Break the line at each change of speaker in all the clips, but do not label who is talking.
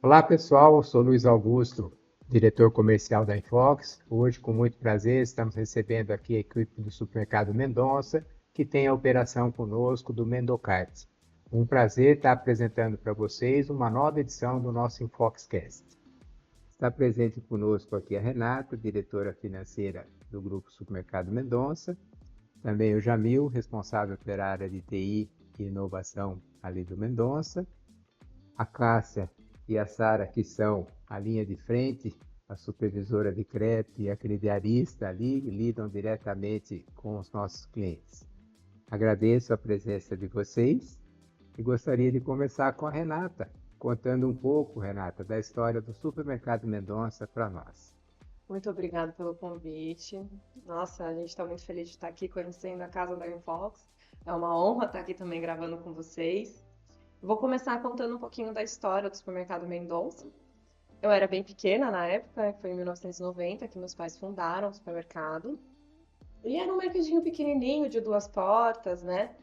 Olá pessoal, eu sou Luiz Augusto, diretor comercial da Infox. Hoje, com muito prazer, estamos recebendo aqui a equipe do Supermercado Mendonça, que tem a operação conosco do Mendocart. Um prazer estar apresentando para vocês uma nova edição do nosso Infoxcast. Está presente conosco aqui a Renata, diretora financeira do Grupo Supermercado Mendonça. Também o Jamil, responsável pela área de TI e inovação ali do Mendonça. A Cássia e a Sara, que são a linha de frente, a supervisora de crédito e a crediarista ali, lidam diretamente com os nossos clientes. Agradeço a presença de vocês e gostaria de começar com a Renata, contando um pouco, Renata, da história do Supermercado Mendonça para nós.
Muito obrigada pelo convite. Nossa, a gente está muito feliz de estar aqui conhecendo a casa da Infox. É uma honra estar aqui também gravando com vocês. Vou começar contando um pouquinho da história do Supermercado Mendonça. Eu era bem pequena na época, foi em 1990 que meus pais fundaram o supermercado. E era um mercadinho pequenininho, de 2 portas, né?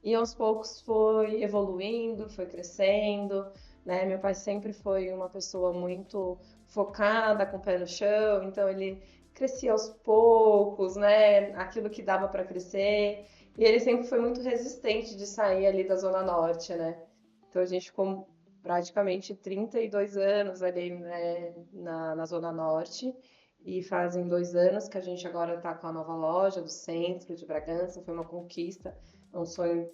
E aos poucos foi evoluindo, foi crescendo, né? Meu pai sempre foi uma pessoa muito focada, com o pé no chão, então ele crescia aos poucos, né? Aquilo que dava para crescer. E ele sempre foi muito resistente de sair ali da Zona Norte, né? Então a gente ficou praticamente 32 anos ali, né, na Zona Norte. E fazem 2 anos que a gente agora está com a nova loja do centro de Bragança. Foi uma conquista, é um sonho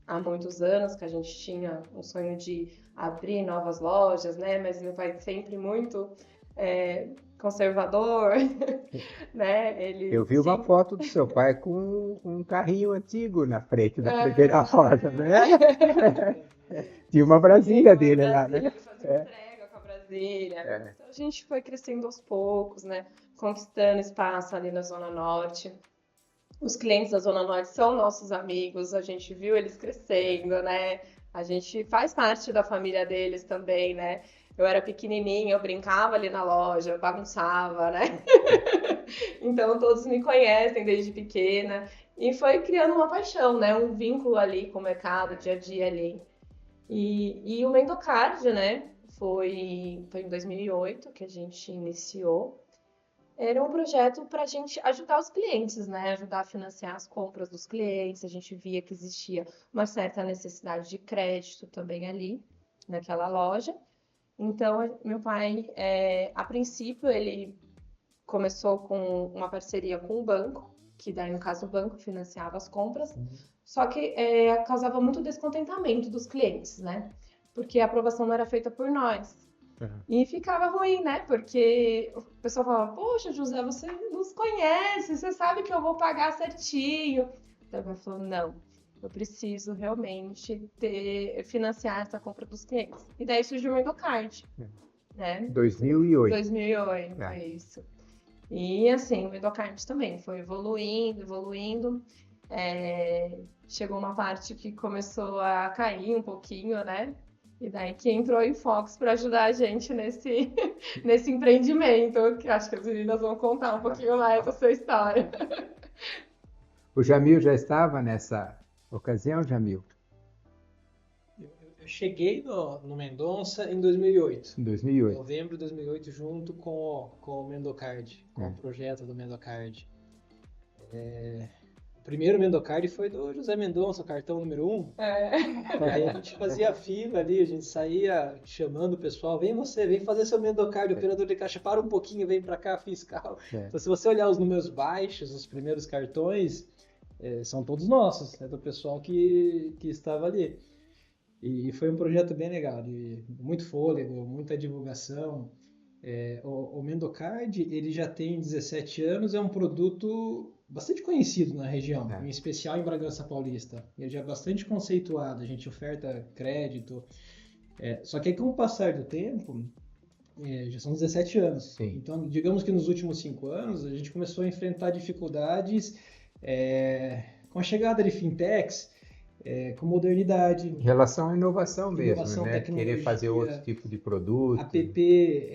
há muitos anos que a gente tinha um sonho de abrir novas lojas, né? Mas meu pai sempre muito conservador, né?
Eu vi uma foto do seu pai com um carrinho antigo na frente da primeira loja, né? Tinha uma Brasília dele lá, né?
Ele fazia entrega com a Brasília. Então a gente foi crescendo aos poucos, né? Conquistando espaço ali na Zona Norte. Os clientes da Zona Norte são nossos amigos, a gente viu eles crescendo, né? A gente faz parte da família deles também, né? Eu era pequenininha, eu brincava ali na loja, bagunçava, né? Então todos me conhecem desde pequena. E foi criando uma paixão, né? Um vínculo ali com o mercado, dia a dia ali. E o Mendocard, né? Foi em 2008 que a gente iniciou. Era um projeto para a gente ajudar os clientes, né? Ajudar a financiar as compras dos clientes. A gente via que existia uma certa necessidade de crédito também ali, naquela loja. Então, meu pai, a princípio, ele começou com uma parceria com o banco, que daí, no caso, o banco financiava as compras. Só que causava muito descontentamento dos clientes, né? Porque a aprovação não era feita por nós. E ficava ruim, né? Porque o pessoal falava, poxa, José, você nos conhece, você sabe que eu vou pagar certinho. Então ele falou, não, eu preciso realmente financiar essa compra dos clientes. E daí surgiu o Mendocard, né?
2008.
2008, é isso. E assim, o Mendocard também foi evoluindo. Chegou uma parte que começou a cair um pouquinho, né? E daí que entrou a Infox para ajudar a gente nesse empreendimento, que acho que as meninas vão contar um pouquinho mais da sua história.
O Jamil já estava nessa ocasião, Jamil?
Eu cheguei no Mendonça em 2008.
Em 2008.
Novembro de 2008, junto com o Mendocard, com o projeto do Mendocard. O primeiro Mendocard foi do José Mendonça, o cartão número 1. Aí a gente fazia fila ali, a gente saía chamando o pessoal, vem fazer seu Mendocard, operador de caixa, para um pouquinho, vem pra cá, fiscal. Então se você olhar os números baixos, os primeiros cartões, são todos nossos, é do pessoal que estava ali. E foi um projeto bem legal, de muito fôlego, muita divulgação. O Mendocard, ele já tem 17 anos, é um produto bastante conhecido na região, em especial em Bragança Paulista. Ele já é bastante conceituado, a gente oferta crédito. Só que aí, com o passar do tempo, já são 17 anos.
Sim.
Então, digamos que nos últimos 5 anos, a gente começou a enfrentar dificuldades com a chegada de fintechs. com modernidade.
Em relação à inovação mesmo,
Inovação,
né? Querer fazer outro tipo de produto.
APP,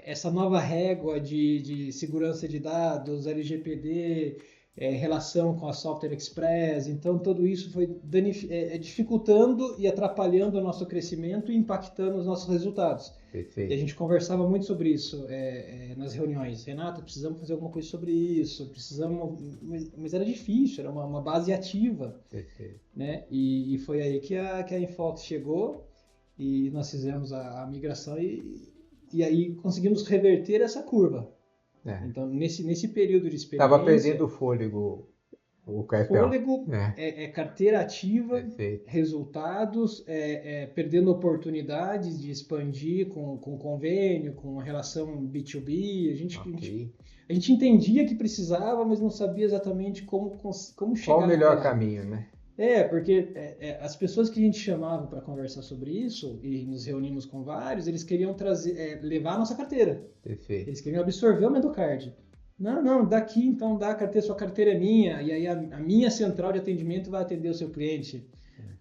essa nova régua de segurança de dados, LGPD, relação com a Software Express. Então, tudo isso foi dificultando e atrapalhando o nosso crescimento e impactando os nossos resultados.
Perfeito.
E a gente conversava muito sobre isso nas reuniões. Renata, precisamos fazer alguma coisa sobre isso, mas era difícil, era uma base ativa.
Perfeito.
Né? E foi aí que a Infox chegou e nós fizemos a migração e aí conseguimos reverter essa curva. Então, nesse período de experiência...
Estava perdendo o fôlego. O cartão.
Fôlego, carteira ativa,
Perfeito.
resultados, perdendo oportunidades de expandir com convênio, com relação B2B. A gente entendia que precisava, mas não sabia exatamente como chegar.
Qual o melhor caminho, né?
Porque as pessoas que a gente chamava para conversar sobre isso, e nos reunimos com vários, eles queriam levar a nossa carteira.
Perfeito.
Eles queriam absorver o Mendocard. Não, daqui então dá a carteira, sua carteira é minha, e aí a minha central de atendimento vai atender o seu cliente.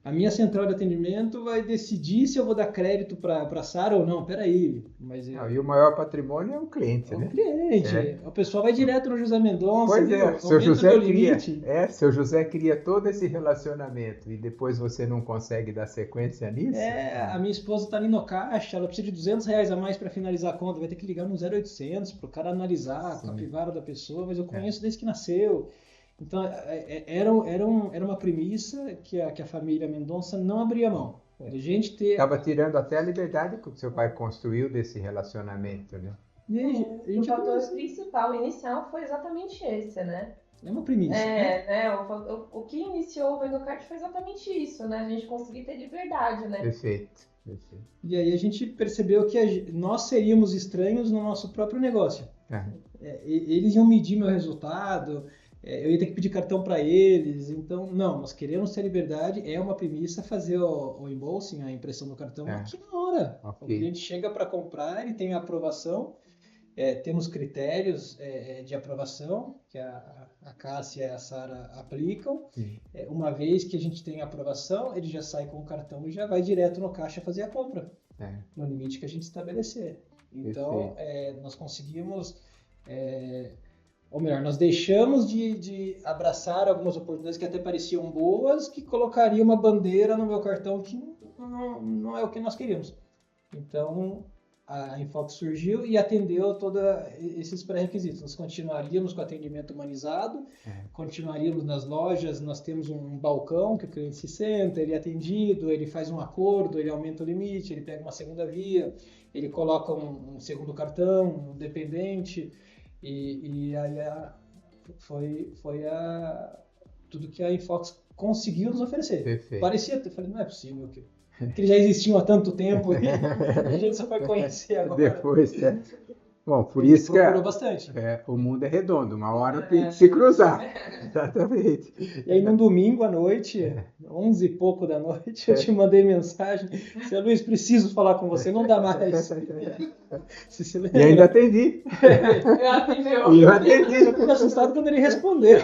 A minha central de atendimento vai decidir se eu vou dar crédito para a Sara ou não. Peraí.
E o maior patrimônio é o cliente, né?
O cliente. O pessoal vai direto no José Mendonça.
Pois é, seu José cria todo esse relacionamento e depois você não consegue dar sequência nisso?
A minha esposa está ali no caixa, ela precisa de R$200 a mais para finalizar a conta, vai ter que ligar no 0800 para o cara analisar a capivara da pessoa, mas eu conheço desde que nasceu. Então, era uma premissa que a família Mendonça não abria mão. A gente
Estava tirando até a liberdade que o seu pai construiu desse relacionamento, né?
O fator principal, inicial, foi exatamente esse, né?
É uma premissa.
O que iniciou o Mendocard foi exatamente isso, né? A gente conseguir ter liberdade, né?
Perfeito.
E aí a gente percebeu que nós seríamos estranhos no nosso próprio negócio. Eles iam medir meu resultado... eu ia ter que pedir cartão para eles, então, não, nós queremos ter liberdade, é uma premissa fazer o embolsing, a impressão do cartão aqui na hora. O cliente chega para comprar, ele tem a aprovação, temos critérios de aprovação, que a Cássia e a Sara aplicam. Uma vez que a gente tem a aprovação, ele já sai com o cartão e já vai direto no caixa fazer a compra, no limite que a gente estabelecer. Então, nós conseguimos... ou melhor, nós deixamos de abraçar algumas oportunidades que até pareciam boas, que colocaria uma bandeira no meu cartão que não é o que nós queríamos. Então, a Infox surgiu e atendeu todos esses pré-requisitos. Nós continuaríamos com atendimento humanizado, continuaríamos nas lojas, nós temos um balcão que o cliente se senta, ele é atendido, ele faz um acordo, ele aumenta o limite, ele pega uma segunda via, ele coloca um segundo cartão, um dependente... E aí foi tudo que a Infox conseguiu nos oferecer.
Perfeito.
Eu falei, não é possível que eles já existiam há tanto tempo e a gente só foi conhecer agora.
Depois, Bom, por isso
procurou bastante.
O mundo é redondo, uma hora tem que se cruzar. Exatamente.
E aí, num domingo à noite, 11 e pouco da noite, eu te mandei mensagem. Seu Luiz, preciso falar com você, não dá mais.
E ainda atendi. Eu atendi.
Eu fiquei assustado quando ele respondeu.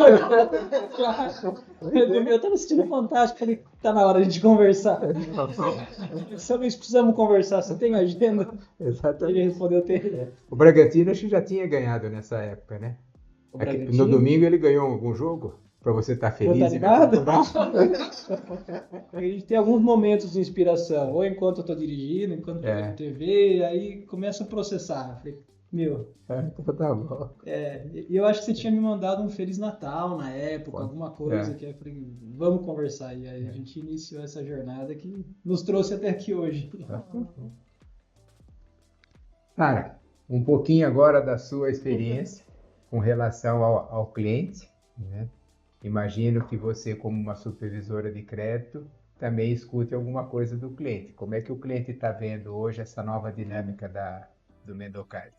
Eu estava assistindo Fantástico, falei, tá na hora de a gente conversar. Seu Luiz, precisamos conversar, você tem agenda?
Exatamente.
Ele respondeu, tem.
O Bragantino acho que já tinha ganhado nessa época, né? No domingo ele ganhou algum jogo? Para você estar feliz.
Tá animado? A gente tem alguns momentos de inspiração. Ou enquanto eu estou dirigindo, enquanto eu estou na TV, aí começa a processar. Falei,
tá bom.
E eu acho que você tinha me mandado um Feliz Natal na época, alguma coisa que eu falei, vamos conversar. E aí a gente iniciou essa jornada que nos trouxe até aqui hoje.
Sara, um pouquinho agora da sua experiência com relação ao cliente, né? Imagino que você, como uma supervisora de crédito, também escute alguma coisa do cliente. Como é que o cliente está vendo hoje essa nova dinâmica do Mendocard?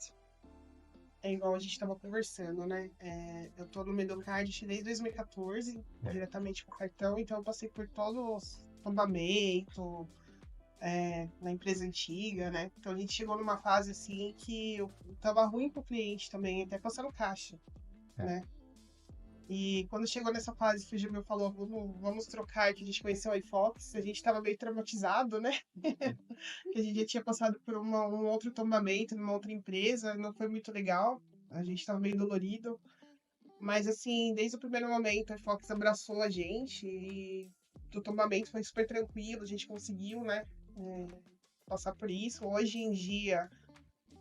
É igual a gente estava conversando, né? Eu estou no Mendocard desde 2014, diretamente com o cartão, então eu passei por todos os fundamentos na empresa antiga, né? Então a gente chegou numa fase assim que eu tava ruim pro cliente também, até passando caixa, né? E quando chegou nessa fase que o Jamil falou, vamos trocar, que a gente conheceu a iFox, a gente tava meio traumatizado, né? Que a gente já tinha passado por um outro tombamento numa outra empresa, não foi muito legal. A gente tava meio dolorido. Mas, assim, desde o primeiro momento, a iFox abraçou a gente e o tombamento foi super tranquilo, a gente conseguiu, né, passar por isso. Hoje em dia,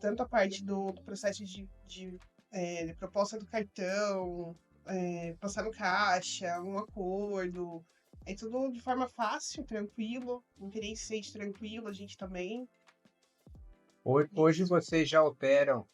tanto a parte do processo de proposta do cartão, passar no caixa, um acordo, é tudo de forma fácil, tranquilo, o cliente se sente tranquilo, a gente também.
Hoje vocês já operam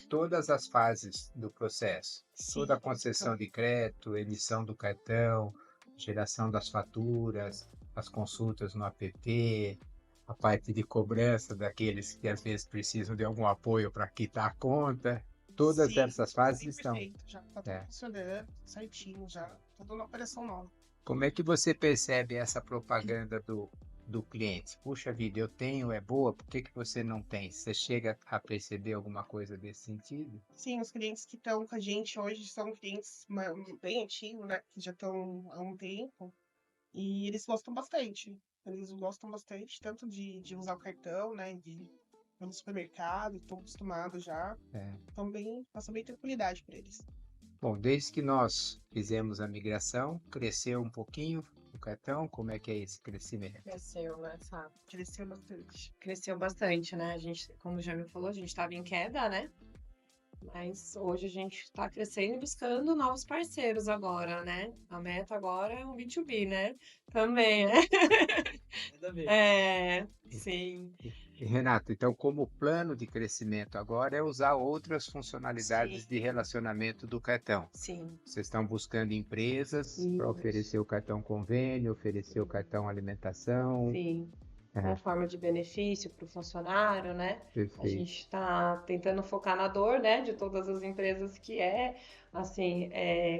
todas as fases do processo,
Sim,
toda a concessão de crédito, emissão do cartão, geração das faturas, as consultas no app, a parte de cobrança daqueles que às vezes precisam de algum apoio para quitar a conta. Todas
sim,
essas fases
100%,
estão.
já tá tudo funcionando certinho, já tá dando operação nova.
Como é que você percebe essa propaganda do cliente? Puxa vida, eu tenho, é boa, por que você não tem? Você chega a perceber alguma coisa desse sentido?
Sim, os clientes que estão com a gente hoje são clientes bem antigos, né? Que já estão há um tempo. E eles gostam bastante. Eles gostam bastante, tanto de usar o cartão, né? De ir no supermercado, estão acostumados já. Então, passa bem tranquilidade para eles.
Bom, desde que nós fizemos a migração, cresceu um pouquinho o cartão? Como é que é esse crescimento?
Cresceu, né, Sá?
Cresceu bastante.
Cresceu bastante, né? A gente, como o Jamil falou, a gente estava em queda, né? Mas hoje a gente está crescendo e buscando novos parceiros agora, né? A meta agora é um B2B, né? Também, né?
Ainda bem.
Sim.
E, Renato, então como plano de crescimento agora é usar outras funcionalidades de relacionamento do cartão.
Sim.
Vocês estão buscando empresas para oferecer o cartão convênio, oferecer o cartão alimentação.
Sim. Como forma de benefício para o funcionário, né?
Perfeito.
A gente está tentando focar na dor, né, de todas as empresas, que assim,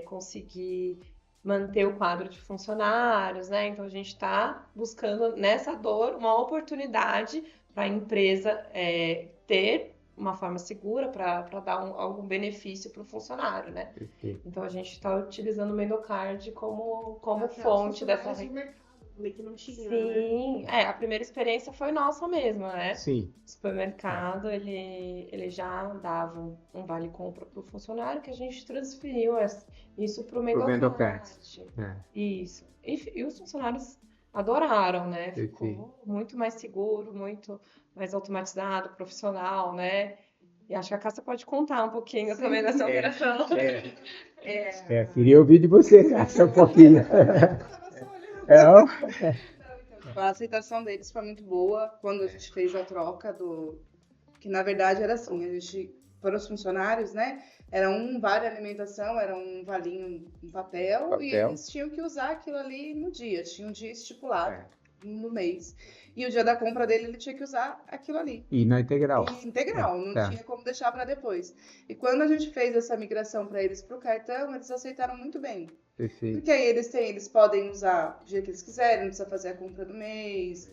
conseguir manter o quadro de funcionários, né? Então a gente está buscando nessa dor uma oportunidade para a empresa ter uma forma segura para dar algum benefício para o funcionário, né?
Perfeito.
Então a gente está utilizando o Mendocard como fonte dessa
que não tinha,
Sim,
né?
a primeira experiência foi nossa mesmo, né?
Sim.
O supermercado, ele já dava um vale compra para o funcionário, que a gente transferiu isso para o Mendocard. Isso. E os funcionários adoraram, né? Ficou muito mais seguro, muito mais automatizado, profissional, né? E acho que a Cássia pode contar um pouquinho também dessa operação.
Queria ouvir de você, Cássia, um pouquinho.
A aceitação deles foi muito boa quando a gente fez a troca que na verdade era assim, a gente, para os funcionários, né, era um vale alimentação, era um valinho, um papel, e eles tinham que usar aquilo ali no dia, tinha um dia estipulado no mês. E o dia da compra dele, ele tinha que usar aquilo ali.
E na integral.
Integral, não tinha como deixar para depois. E quando a gente fez essa migração para eles para o cartão, eles aceitaram muito bem.
Perfeito.
Porque aí eles podem usar o dia que eles quiserem, não precisa fazer a compra do mês.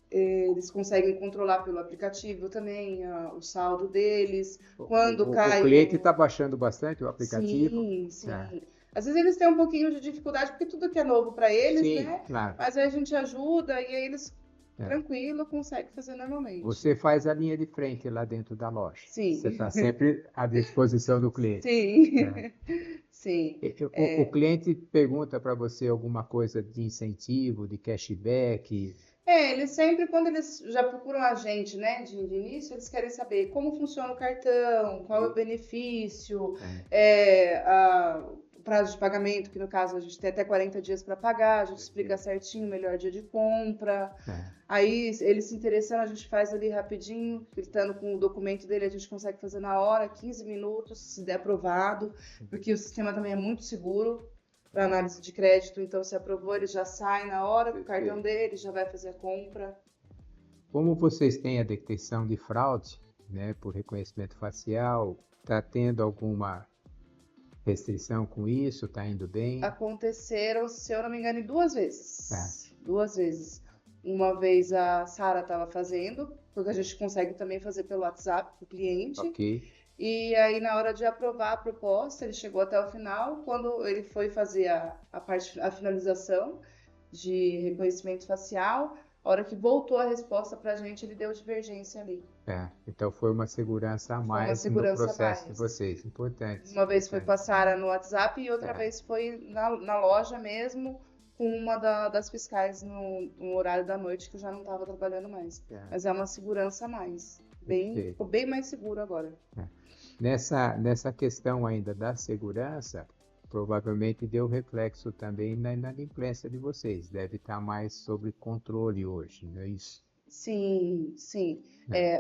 Eles conseguem controlar pelo aplicativo também o saldo deles. Quando cai.
O cliente está baixando bastante o aplicativo?
Sim. Às vezes eles têm um pouquinho de dificuldade, porque tudo que é novo para eles, né?
Claro.
Mas aí a gente ajuda e aí eles, tranquilo, conseguem fazer normalmente.
Você faz a linha de frente lá dentro da loja.
Sim.
Você está sempre à disposição do cliente.
Sim. Sim.
O cliente pergunta para você alguma coisa de incentivo, de cashback?
Eles sempre, quando eles já procuram a gente, né, de início, eles querem saber como funciona o cartão, qual é o benefício, o prazo de pagamento, que no caso a gente tem até 40 dias para pagar, a gente explica certinho o melhor dia de compra. Aí, ele se interessando, a gente faz ali rapidinho, clicando com o documento dele, a gente consegue fazer na hora, 15 minutos, se der aprovado, porque o sistema também é muito seguro para análise de crédito, então se aprovou, ele já sai na hora do cartão dele, já vai fazer a compra.
Como vocês têm a detecção de fraude, né, por reconhecimento facial, está tendo alguma restrição com isso? Está indo bem?
Aconteceram, se eu não me engano, 2 vezes. 2 vezes. Uma vez a Sara estava fazendo, porque a gente consegue também fazer pelo WhatsApp para o cliente.
Ok.
E aí, na hora de aprovar a proposta, ele chegou até o final. Quando ele foi fazer a finalização de reconhecimento facial, a hora que voltou a resposta para a gente, ele deu divergência ali.
Então foi uma segurança a mais no processo de vocês, importante.
Uma vez foi passar no WhatsApp e outra vez foi na loja mesmo, com uma das fiscais no horário da noite, que eu já não estava trabalhando mais. Mas é uma segurança a mais. Ficou bem mais seguro agora.
Nessa questão ainda da segurança, provavelmente deu reflexo também na inadimplência de vocês. Deve estar mais sob controle hoje, não é isso?
Sim, sim.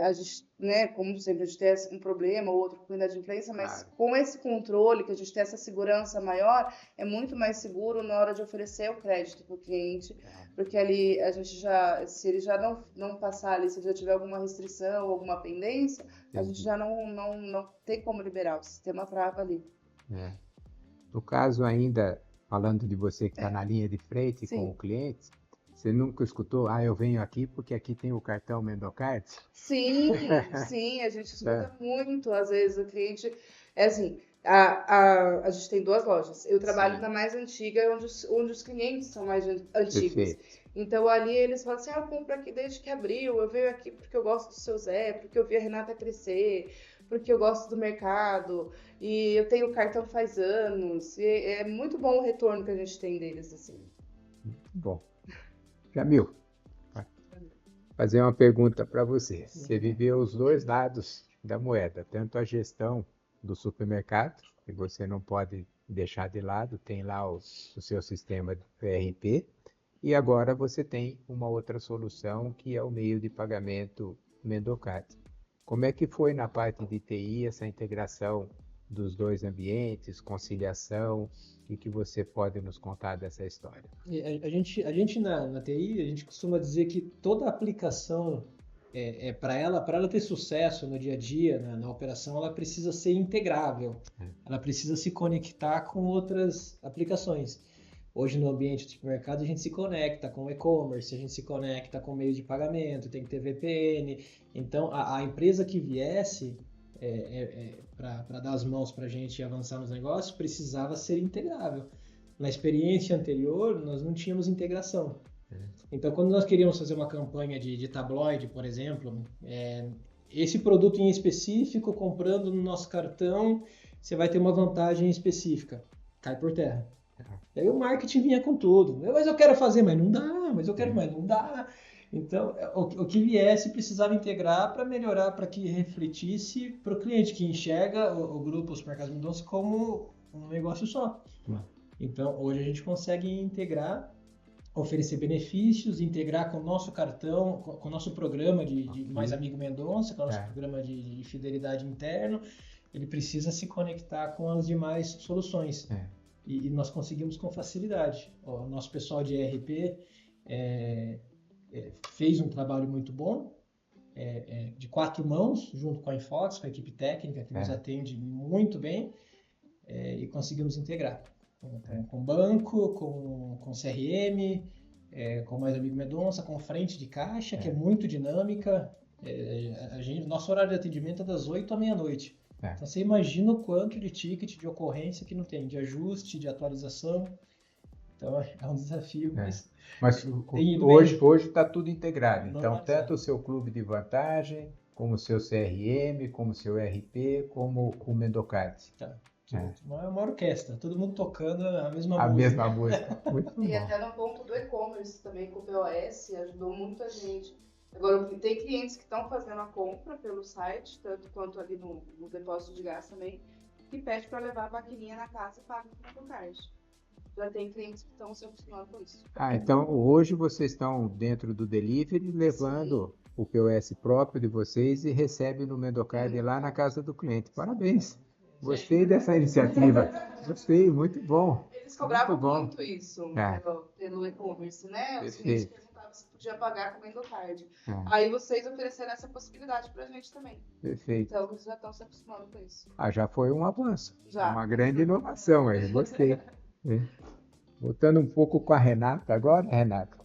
A gente, né, como sempre, a gente tem um problema ou outro com inadimplência, mas com esse controle, que a gente tem essa segurança maior, é muito mais seguro na hora de oferecer o crédito para o cliente, porque ali a gente se ele já não passar ali, se ele já tiver alguma restrição, alguma pendência, a gente já não tem como liberar, o sistema trava ali.
No caso ainda, falando de você que está na linha de frente com o cliente, você nunca escutou, eu venho aqui porque aqui tem o cartão Mendocard?
Sim, sim, a gente escuta muito. Às vezes o cliente, assim, a gente tem 2 lojas. Eu trabalho na mais antiga, onde os clientes são mais antigos.
Perfeito.
Então ali eles falam assim, eu compro aqui desde que abriu, eu venho aqui porque eu gosto do seu Zé, porque eu vi a Renata crescer, porque eu gosto do mercado, e eu tenho cartão faz anos. E é muito bom o retorno que a gente tem deles, assim.
Bom. Jamil, fazer uma pergunta para você. Você viveu os 2 lados da moeda, tanto a gestão do supermercado, que você não pode deixar de lado, tem lá o seu sistema de ERP, e agora você tem uma outra solução que é o meio de pagamento Mendocard. Como é que foi na parte de TI essa integração dos 2 ambientes, conciliação? O que você pode nos contar dessa história?
A gente na TI, a gente costuma dizer que toda aplicação, para ela ter sucesso no dia a dia, na operação, ela precisa ser integrável. Ela precisa se conectar com outras aplicações. Hoje, no ambiente do supermercado, a gente se conecta com o e-commerce, a gente se conecta com meio de pagamento, tem que ter VPN. Então, a empresa que viesse para dar as mãos para a gente avançar nos negócios, precisava ser integrável. Na experiência anterior, nós não tínhamos integração. Então, quando nós queríamos fazer uma campanha de tabloide, por exemplo, esse produto em específico, comprando no nosso cartão, você vai ter uma vantagem específica. Cai por terra. Aí o marketing vinha com tudo. Mas eu quero fazer, mas não dá. Mas eu quero, mas não dá. Então, o que viesse precisava integrar para melhorar, para que refletisse para o cliente que enxerga o grupo Os Supermercados Mendonça como um negócio só. Então, hoje a gente consegue integrar, oferecer benefícios, integrar com o nosso cartão, com o nosso programa de Mais Amigo Mendonça, com o nosso programa de fidelidade interno. Ele precisa se conectar com as demais soluções. E nós conseguimos com facilidade. O nosso pessoal de ERP fez um trabalho muito bom, de 4 mãos, junto com a Infox, com a equipe técnica, que nos atende muito bem, e conseguimos integrar. Com banco, com CRM, com Mais Amigo Mendonça, com frente de caixa, que é muito dinâmica. Nosso horário de atendimento é das 8 à meia-noite. Então você imagina o quanto de ticket, de ocorrência que não tem, de ajuste, de atualização. Então é um desafio, mas
hoje está tudo integrado. Então, tanto o seu clube de vantagem, como o seu CRM, como o seu RP, como o Mendocard.
Uma
orquestra, todo mundo tocando a mesma música.
A mesma música. Muito bom.
E até no ponto do e-commerce também, com o POS, ajudou muita gente. Agora, tem clientes que estão fazendo a compra pelo site, tanto quanto ali no depósito de gás também, que pede para levar a maquininha na casa e paga com o Mendocard. Já tem clientes que estão se acostumando com isso.
Então hoje vocês estão dentro do delivery, levando o POS próprio de vocês e recebe no Mendocard lá na casa do cliente. Parabéns! Gostei dessa iniciativa. Gostei, muito bom.
Eles cobravam muito isso pelo e-commerce, né? Os clientes perguntavam se podia pagar com o Mendocard. Aí vocês ofereceram essa possibilidade pra gente também.
Perfeito.
Então eles já estão se acostumando com isso.
Já foi um avanço.
Já.
Uma grande inovação aí, gostei. Voltando um pouco com a Renata agora, Renata.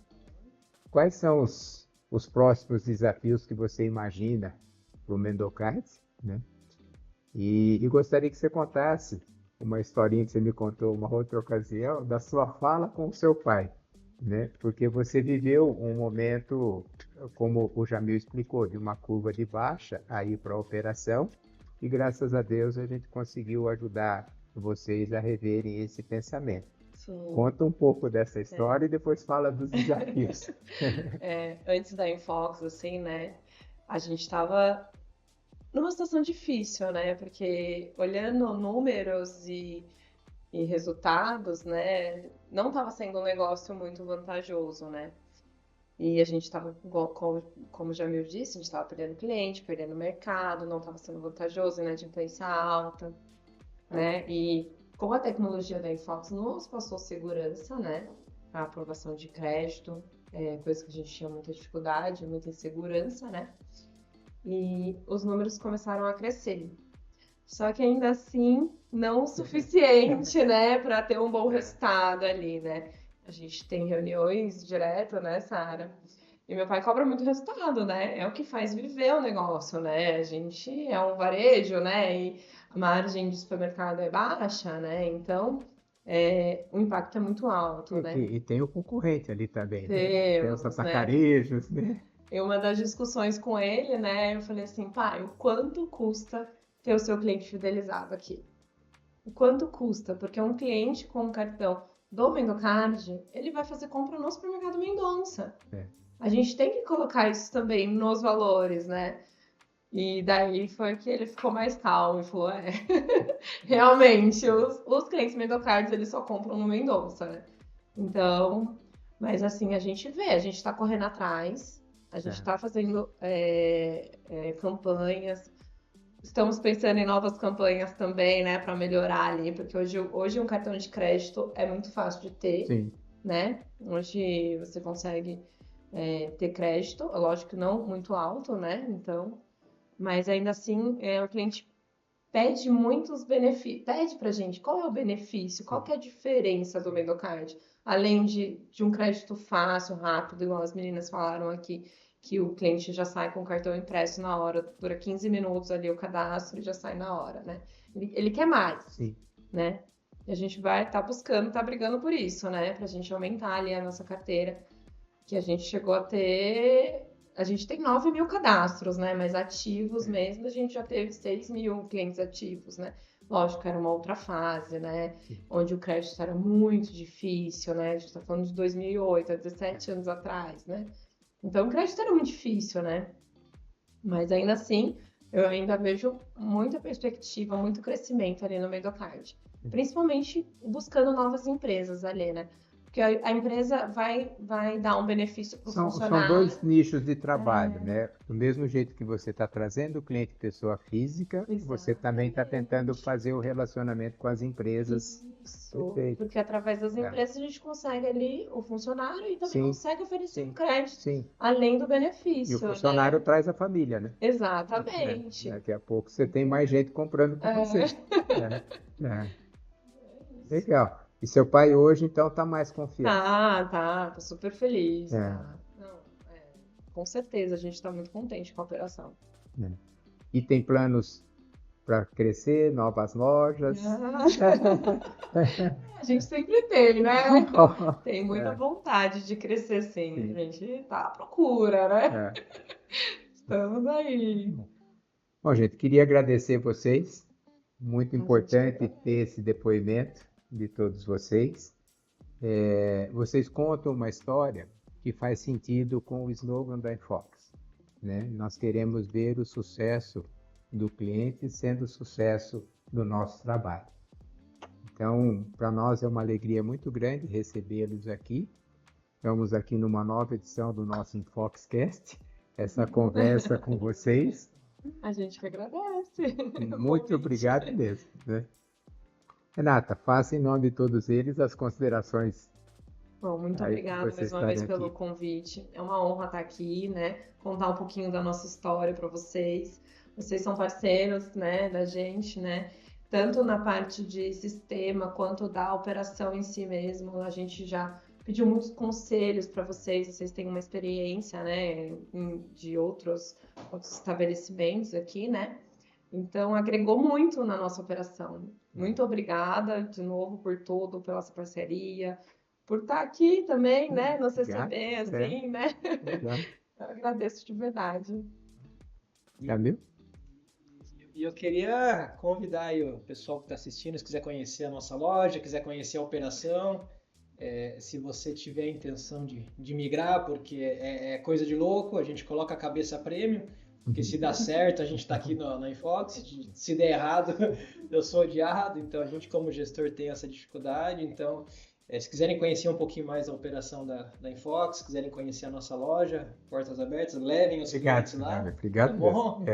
Quais são os próximos desafios que você imagina para o Mendocard, né? E gostaria que você contasse uma historinha que você me contou uma outra ocasião da sua fala com o seu pai, né? Porque você viveu um momento, como o Jamil explicou, de uma curva de baixa aí para a operação, e graças a Deus a gente conseguiu ajudar vocês a reverem esse pensamento.
Sim.
Conta um pouco dessa história e depois fala dos desafios.
Antes da Infox, assim, né, a gente estava numa situação difícil, né, porque olhando números e resultados, né, não estava sendo um negócio muito vantajoso, né, e a gente estava, como o Jamil disse, a gente estava perdendo cliente, perdendo mercado, não estava sendo vantajoso, inadimplência alta, né, e com a tecnologia da Infox nos passou segurança, né, a aprovação de crédito, coisa que a gente tinha muita dificuldade, muita insegurança, né, e os números começaram a crescer. Só que ainda assim, não o suficiente, né, para ter um bom resultado ali, né. A gente tem reuniões direto, né, Sara? E meu pai cobra muito resultado, né? É o que faz viver o negócio, né? A gente é um varejo, né? E a margem de supermercado é baixa, né? Então, o impacto é muito alto, né?
E tem o concorrente ali também, né? Tem os
Temos, né?
atacarejos, né?
Em uma das discussões com ele, né? Eu falei assim, pai, o quanto custa ter o seu cliente fidelizado aqui? O quanto custa? Porque um cliente com um cartão do Mendocard, ele vai fazer compra no supermercado Mendonça. A gente tem que colocar isso também nos valores, né? E daí foi que ele ficou mais calmo e falou, realmente, os clientes Mendocard, eles só compram no Mendonça, né? Então, mas assim, a gente vê, a gente tá correndo atrás, a gente tá fazendo campanhas, estamos pensando em novas campanhas também, né, para melhorar ali, porque hoje um cartão de crédito é muito fácil de ter,
Sim.
né? Hoje você consegue ter crédito, lógico que não muito alto, né? Então, mas ainda assim, o cliente pede muitos benefícios, pede pra gente qual é o benefício, qual que é a diferença do Mendocard, além de um crédito fácil, rápido, igual as meninas falaram aqui, que o cliente já sai com o cartão impresso na hora, dura 15 minutos ali o cadastro e já sai na hora, né? Ele quer mais,
Sim.
né? E a gente vai estar buscando, tá brigando por isso, né? Pra gente aumentar ali a nossa carteira, que a gente chegou a ter... A gente tem 9 mil cadastros, né? Mas ativos mesmo, a gente já teve 6 mil clientes ativos, né? Lógico, era uma outra fase, né? Onde o crédito era muito difícil, né? A gente tá falando de 2008, há 17 anos atrás, né? Então, o crédito era muito difícil, né? Mas ainda assim, eu ainda vejo muita perspectiva, muito crescimento ali no Mendocard. Principalmente buscando novas empresas ali, né? Porque a empresa vai dar um benefício para o funcionário.
São dois nichos de trabalho, né? Do mesmo jeito que você está trazendo o cliente pessoa física,
Exatamente.
Você também está tentando fazer o relacionamento com as empresas.
Isso,
Perfeito.
porque através das empresas a gente consegue ali o funcionário e também consegue oferecer um crédito, além do benefício.
E o funcionário traz a família, né?
Exatamente.
Daqui a pouco você tem mais gente comprando com você. Legal. E seu pai hoje, então, está mais confiante?
Tá super feliz. Tá. Não, com certeza, a gente está muito contente com a operação.
E tem planos para crescer, novas lojas?
A gente sempre tem, né? Tem muita vontade de crescer, sim. A gente está à procura, né? Estamos aí.
Bom, gente, queria agradecer vocês. Muito importante ter esse depoimento de todos vocês. Vocês contam uma história que faz sentido com o slogan da Infox, né? Nós queremos ver o sucesso do cliente sendo o sucesso do nosso trabalho. Então, para nós é uma alegria muito grande recebê-los aqui. Estamos aqui numa nova edição do nosso Infoxcast, essa conversa com vocês.
A gente que agradece.
Muito obrigado mesmo, né? Renata, faça em nome de todos eles as considerações.
Bom, muito obrigada mais uma vez pelo convite. É uma honra estar aqui, né? Contar um pouquinho da nossa história para vocês. Vocês são parceiros, né, da gente, né? Tanto na parte de sistema quanto da operação em si mesmo. A gente já pediu muitos conselhos para vocês têm uma experiência, né, de outros estabelecimentos aqui, né? Então, agregou muito na nossa operação. Muito obrigada, de novo, por tudo, pela essa parceria, por estar aqui também, né, no CCB, assim, né? Eu agradeço de verdade.
Camilo?
E eu queria convidar aí o pessoal que está assistindo, se quiser conhecer a nossa loja, quiser conhecer a operação, se você tiver a intenção de migrar, porque é coisa de louco, a gente coloca a cabeça a prêmio, porque se dá certo, a gente está aqui na Infox, se der errado, eu sou odiado, então a gente como gestor tem essa dificuldade, então se quiserem conhecer um pouquinho mais a operação da Infox, se quiserem conhecer a nossa loja, portas abertas, levem os clientes lá.
Obrigado.
Tá bom?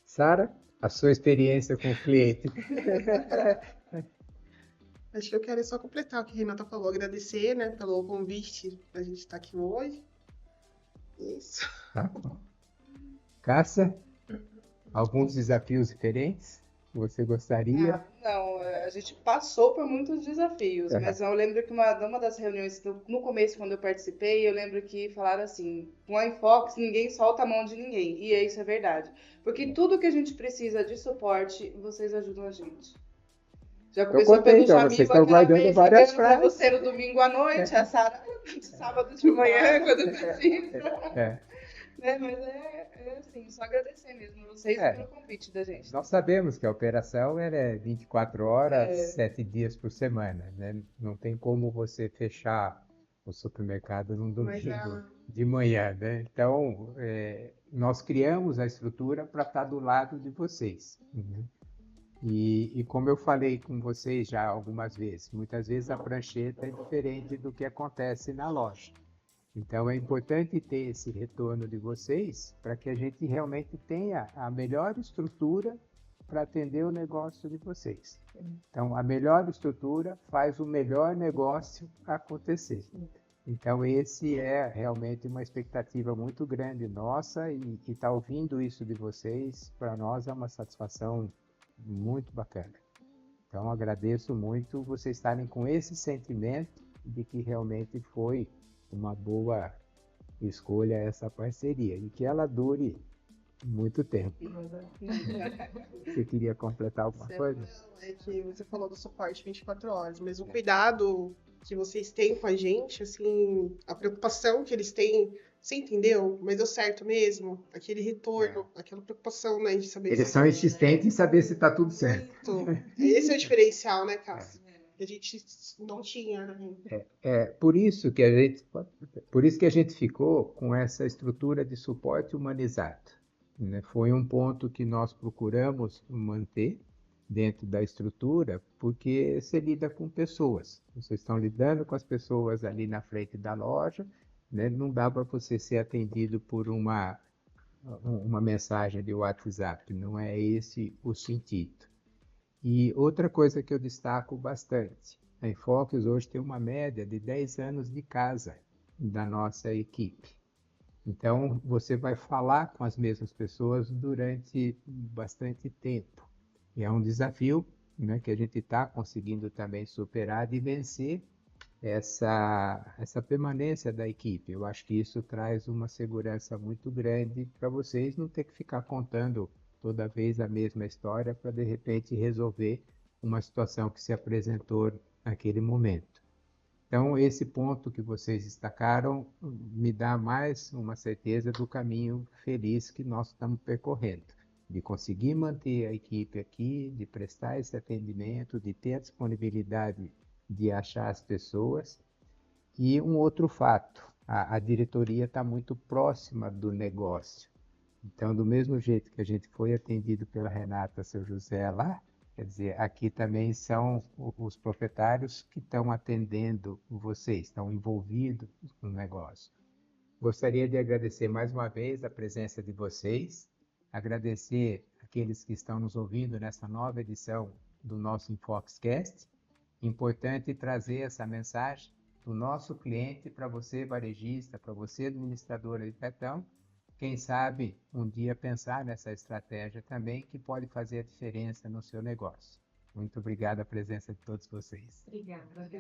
Sara, a sua experiência com o cliente.
Acho que eu quero só completar o que a Renata falou, agradecer, né, pelo convite pra gente estar aqui hoje. Isso.
Tá bom. Cássia, alguns desafios diferentes que você gostaria?
Não, a gente passou por muitos desafios, mas eu lembro que numa das reuniões, no começo, quando eu participei, eu lembro que falaram assim, com a Infox ninguém solta a mão de ninguém, e isso é verdade. Porque tudo que a gente precisa de suporte, vocês ajudam a gente. Já começou pelo Jamil,
vocês estão guardando várias frases.
Pra você no domingo à noite, a Sara sábado de manhã, quando precisa. Né? Mas assim, só agradecer mesmo vocês pelo convite da gente.
Nós sabemos que a operação é 24 horas, 7 dias por semana, né? Não tem como você fechar o supermercado num domingo de manhã, né? Então, nós criamos a estrutura para estar do lado de vocês. Né? E como eu falei com vocês já algumas vezes, muitas vezes a prancheta é diferente do que acontece na loja. Então é importante ter esse retorno de vocês para que a gente realmente tenha a melhor estrutura para atender o negócio de vocês. Então a melhor estrutura faz o melhor negócio acontecer. Então esse é realmente uma expectativa muito grande nossa e estar ouvindo isso de vocês, para nós é uma satisfação muito bacana. Então agradeço muito vocês estarem com esse sentimento de que realmente foi uma boa escolha essa parceria e que ela dure muito tempo. Você queria completar alguma coisa?
É que você falou do suporte 24 horas, mas o cuidado que vocês têm com a gente, assim, a preocupação que eles têm, você entendeu? Mas deu certo mesmo? Aquele retorno, aquela preocupação, né, de saber...
Eles são insistentes em saber se está tudo certo.
Esse é o diferencial, né, Cássio? Que a gente não tinha, né?
Por isso que a gente ficou com essa estrutura de suporte humanizado. Né? Foi um ponto que nós procuramos manter dentro da estrutura, porque você lida com pessoas. Vocês estão lidando com as pessoas ali na frente da loja, né? Não dá para você ser atendido por uma mensagem de WhatsApp, não é esse o sentido. E outra coisa que eu destaco bastante, a Infox hoje tem uma média de 10 anos de casa da nossa equipe. Então, você vai falar com as mesmas pessoas durante bastante tempo. E é um desafio, né, que a gente está conseguindo também superar de vencer essa permanência da equipe. Eu acho que isso traz uma segurança muito grande para vocês não ter que ficar contando toda vez a mesma história para de repente resolver uma situação que se apresentou naquele momento. Então, esse ponto que vocês destacaram me dá mais uma certeza do caminho feliz que nós estamos percorrendo, de conseguir manter a equipe aqui, de prestar esse atendimento, de ter a disponibilidade de achar as pessoas. E um outro fato, a diretoria está muito próxima do negócio. Então, do mesmo jeito que a gente foi atendido pela Renata Seu José lá, quer dizer, aqui também são os proprietários que estão atendendo vocês, estão envolvidos no negócio. Gostaria de agradecer mais uma vez a presença de vocês, agradecer aqueles que estão nos ouvindo nessa nova edição do nosso Infoxcast. Importante trazer essa mensagem do nosso cliente para você, varejista, para você, administradora de cartão. Quem sabe um dia pensar nessa estratégia também que pode fazer a diferença no seu negócio. Muito obrigado a presença de todos vocês.
Obrigada.